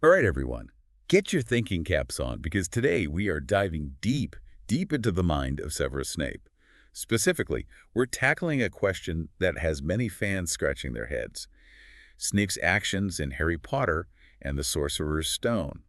All right, everyone, get your thinking caps on because today we are diving deep into the mind of Severus Snape. Specifically, we're tackling a question that has many fans scratching their heads. Snape's actions in Harry Potter and the Sorcerer's Stone.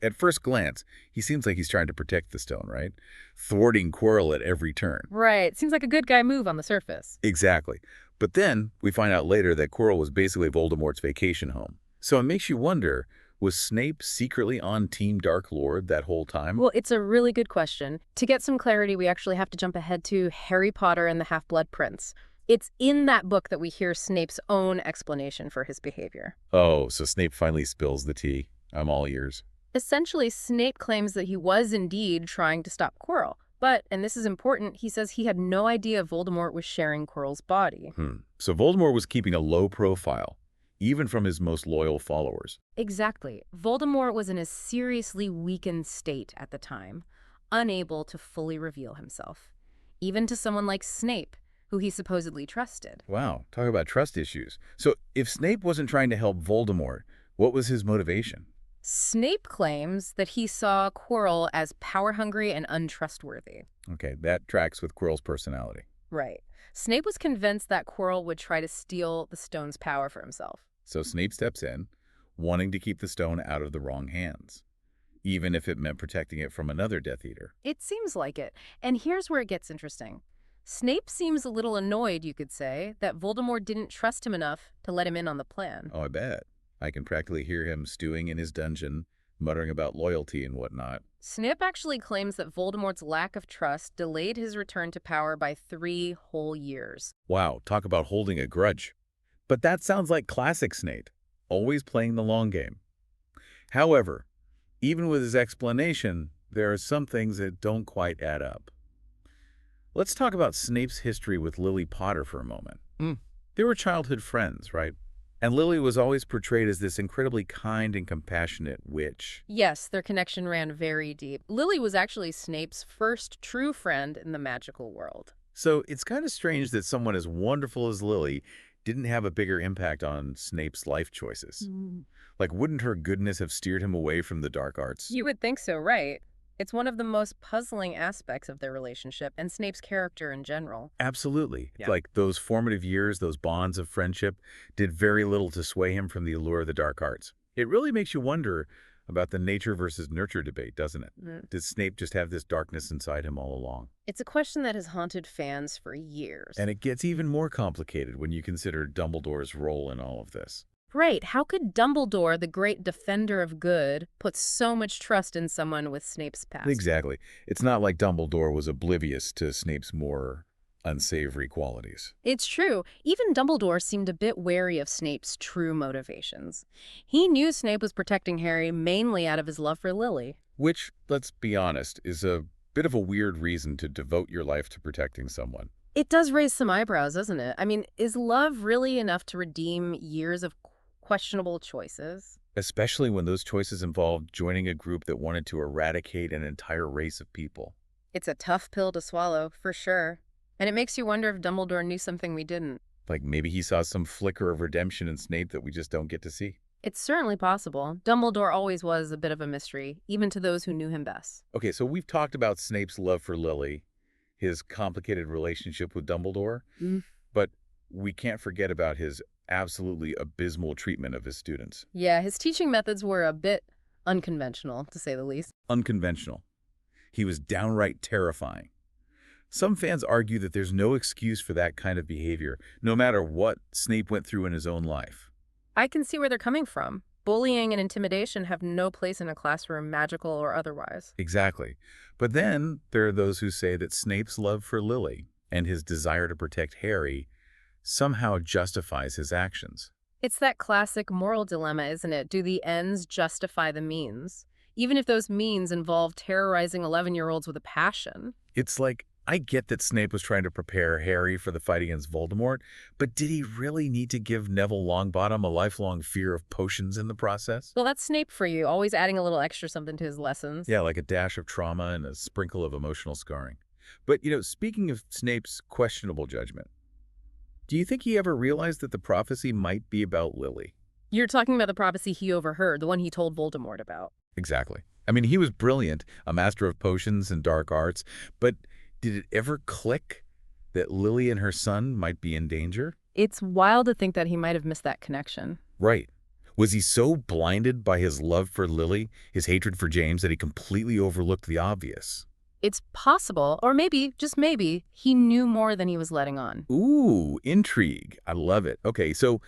At first glance, he seems like he's trying to protect the stone, right? Thwarting Quirrell at every turn. Right. Seems like a good guy move on the surface. Exactly. But then we find out later that Quirrell was basically Voldemort's vacation home. So it makes you wonder, was Snape secretly on Team Dark Lord that whole time? Well, it's a really good question. To get some clarity, we actually have to jump ahead to Harry Potter and the Half-Blood Prince. It's in that book that we hear Snape's own explanation for his behavior. Oh, so Snape finally spills the tea. I'm all ears. Essentially, Snape claims that he was indeed trying to stop Quirrell. But, and this is important, he says he had no idea Voldemort was sharing Quirrell's body. So Voldemort was keeping a low profile, even from his most loyal followers. Exactly. Voldemort was in a seriously weakened state at the time, unable to fully reveal himself, even to someone like Snape, who he supposedly trusted. Wow, talk about trust issues. So if Snape wasn't trying to help Voldemort, what was his motivation? Snape claims that he saw Quirrell as power-hungry and untrustworthy. Okay, that tracks with Quirrell's personality. Right. Snape was convinced that Quirrell would try to steal the stone's power for himself. So Snape steps in, wanting to keep the stone out of the wrong hands, even if it meant protecting it from another Death Eater. It seems like it. And here's where it gets interesting. Snape seems a little annoyed, you could say, that Voldemort didn't trust him enough to let him in on the plan. Oh, I bet. I can practically hear him stewing in his dungeon, muttering about loyalty and whatnot. Snape actually claims that Voldemort's lack of trust delayed his return to power by 3 whole years. Wow, talk about holding a grudge. But that sounds like classic Snape, always playing the long game. However, even with his explanation, there are some things that don't quite add up. Let's talk about Snape's history with Lily Potter for a moment. They were childhood friends, right? And Lily was always portrayed as this incredibly kind and compassionate witch. Yes, their connection ran very deep. Lily was actually Snape's first true friend in the magical world. So it's kind of strange that someone as wonderful as Lily didn't have a bigger impact on Snape's life choices. Like, wouldn't her goodness have steered him away from the dark arts? You would think so, right? It's one of the most puzzling aspects of their relationship and Snape's character in general. Absolutely. Yeah. Like those formative years, those bonds of friendship, did very little to sway him from the allure of the dark arts. It really makes you wonder about the nature versus nurture debate, doesn't it? Did Snape just have this darkness inside him all along? It's a question that has haunted fans for years. And it gets even more complicated when you consider Dumbledore's role in all of this. Right, how could Dumbledore, the great defender of good, put so much trust in someone with Snape's past? Exactly. It's not like Dumbledore was oblivious to Snape's more unsavory qualities. It's true. Even Dumbledore seemed a bit wary of Snape's true motivations. He knew Snape was protecting Harry mainly out of his love for Lily. Which, let's be honest, is a bit of a weird reason to devote your life to protecting someone. It does raise some eyebrows, doesn't it? I mean, is love really enough to redeem years of questionable choices? Especially when those choices involved joining a group that wanted to eradicate an entire race of people. It's a tough pill to swallow, for sure. And it makes you wonder if Dumbledore knew something we didn't. Like maybe he saw some flicker of redemption in Snape that we just don't get to see. It's certainly possible. Dumbledore always was a bit of a mystery, even to those who knew him best. Okay, so we've talked about Snape's love for Lily, his complicated relationship with Dumbledore, but we can't forget about his absolutely abysmal treatment of his students. Yeah, his teaching methods were a bit unconventional, to say the least. Unconventional. He was downright terrifying. Some fans argue that there's no excuse for that kind of behavior, no matter what Snape went through in his own life. I can see where they're coming from. Bullying and intimidation have no place in a classroom, magical or otherwise. Exactly. But then there are those who say that Snape's love for Lily and his desire to protect Harry somehow justifies his actions. It's that classic moral dilemma, isn't it? Do the ends justify the means? Even if those means involve terrorizing 11-year-olds with a passion. It's like, I get that Snape was trying to prepare Harry for the fight against Voldemort, but did he really need to give Neville Longbottom a lifelong fear of potions in the process? Well, that's Snape for you, always adding a little extra something to his lessons. Yeah, like a dash of trauma and a sprinkle of emotional scarring. But, speaking of Snape's questionable judgment, do you think he ever realized that the prophecy might be about Lily? You're talking about the prophecy he overheard, the one he told Voldemort about. Exactly. I mean, he was brilliant, a master of potions and dark arts, but did it ever click that Lily and her son might be in danger? It's wild to think that he might have missed that connection. Right. Was he so blinded by his love for Lily, his hatred for James, that he completely overlooked the obvious? It's possible, or maybe, just maybe, he knew more than he was letting on. Ooh, intrigue. I love it. Okay, so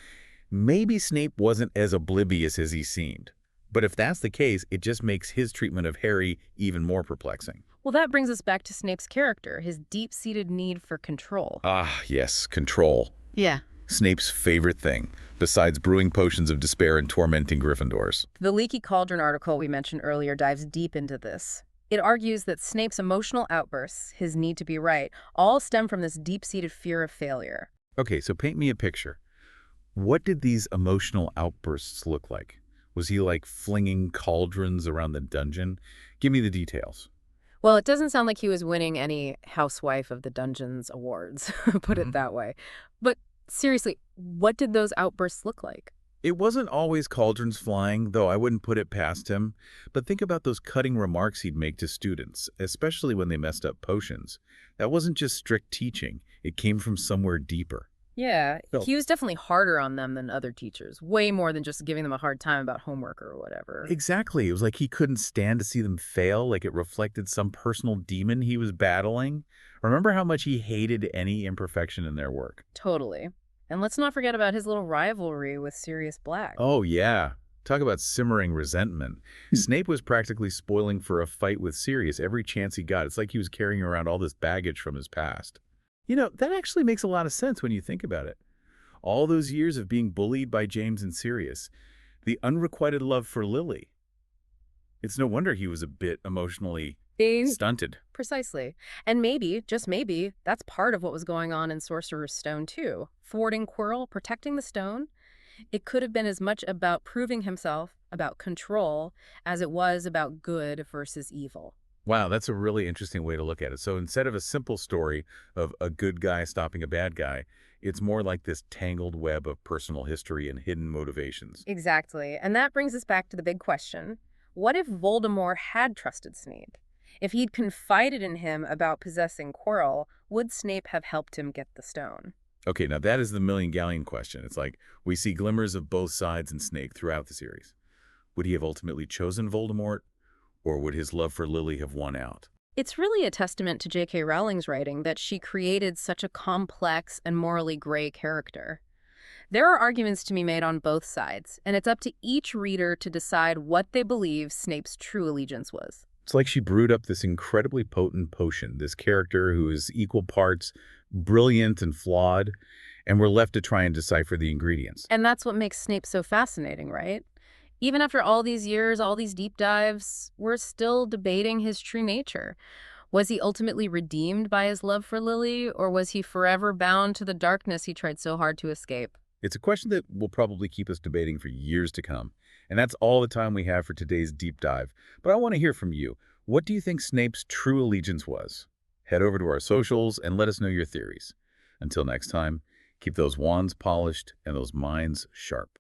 maybe Snape wasn't as oblivious as he seemed. But if that's the case, it just makes his treatment of Harry even more perplexing. Well, that brings us back to Snape's character, his deep-seated need for control. Ah, yes, control. Yeah. Snape's favorite thing, besides brewing potions of despair and tormenting Gryffindors. The Leaky Cauldron article we mentioned earlier dives deep into this. It argues that Snape's emotional outbursts, his need to be right, all stem from this deep-seated fear of failure. Okay, so paint me a picture. What did these emotional outbursts look like? Was he like flinging cauldrons around the dungeon? Give me the details. Well, it doesn't sound like he was winning any Housewife of the Dungeons awards, put it that way. But seriously, what did those outbursts look like? It wasn't always cauldrons flying, though I wouldn't put it past him. But think about those cutting remarks he'd make to students, especially when they messed up potions. That wasn't just strict teaching. It came from somewhere deeper. Yeah, So, he was definitely harder on them than other teachers, way more than just giving them a hard time about homework or whatever. exactly. It was like he couldn't stand to see them fail, like it reflected some personal demon he was battling. Remember how much he hated any imperfection in their work? Totally. And let's not forget about his little rivalry with Sirius Black. Oh, yeah. Talk about simmering resentment. Snape was practically spoiling for a fight with Sirius every chance he got. It's like he was carrying around all this baggage from his past. You know, that actually makes a lot of sense when you think about it. All those years of being bullied by James and Sirius, the unrequited love for Lily. It's no wonder he was a bit emotionally Being stunted. Precisely. And maybe, just maybe, that's part of what was going on in Sorcerer's Stone, too. Thwarting Quirrell, protecting the stone. It could have been as much about proving himself, about control, as it was about good versus evil. Wow, that's a really interesting way to look at it. So instead of a simple story of a good guy stopping a bad guy, it's more like this tangled web of personal history and hidden motivations. Exactly. And that brings us back to the big question. What if Voldemort had trusted Snape? If he'd confided in him about possessing Quirrell, would Snape have helped him get the stone? Okay, now that is the million-galleon question. It's like we see glimmers of both sides in Snape throughout the series. Would he have ultimately chosen Voldemort, or would his love for Lily have won out? It's really a testament to J.K. Rowling's writing that she created such a complex and morally gray character. There are arguments to be made on both sides, and it's up to each reader to decide what they believe Snape's true allegiance was. It's like she brewed up this incredibly potent potion, this character who is equal parts brilliant and flawed, and we're left to try and decipher the ingredients. And that's what makes Snape so fascinating, right? Even after all these years, all these deep dives, we're still debating his true nature. Was he ultimately redeemed by his love for Lily, or was he forever bound to the darkness he tried so hard to escape? It's a question that will probably keep us debating for years to come. And that's all the time we have for today's deep dive. But I want to hear from you. What do you think Snape's true allegiance was? Head over to our socials and let us know your theories. Until next time, keep those wands polished and those minds sharp.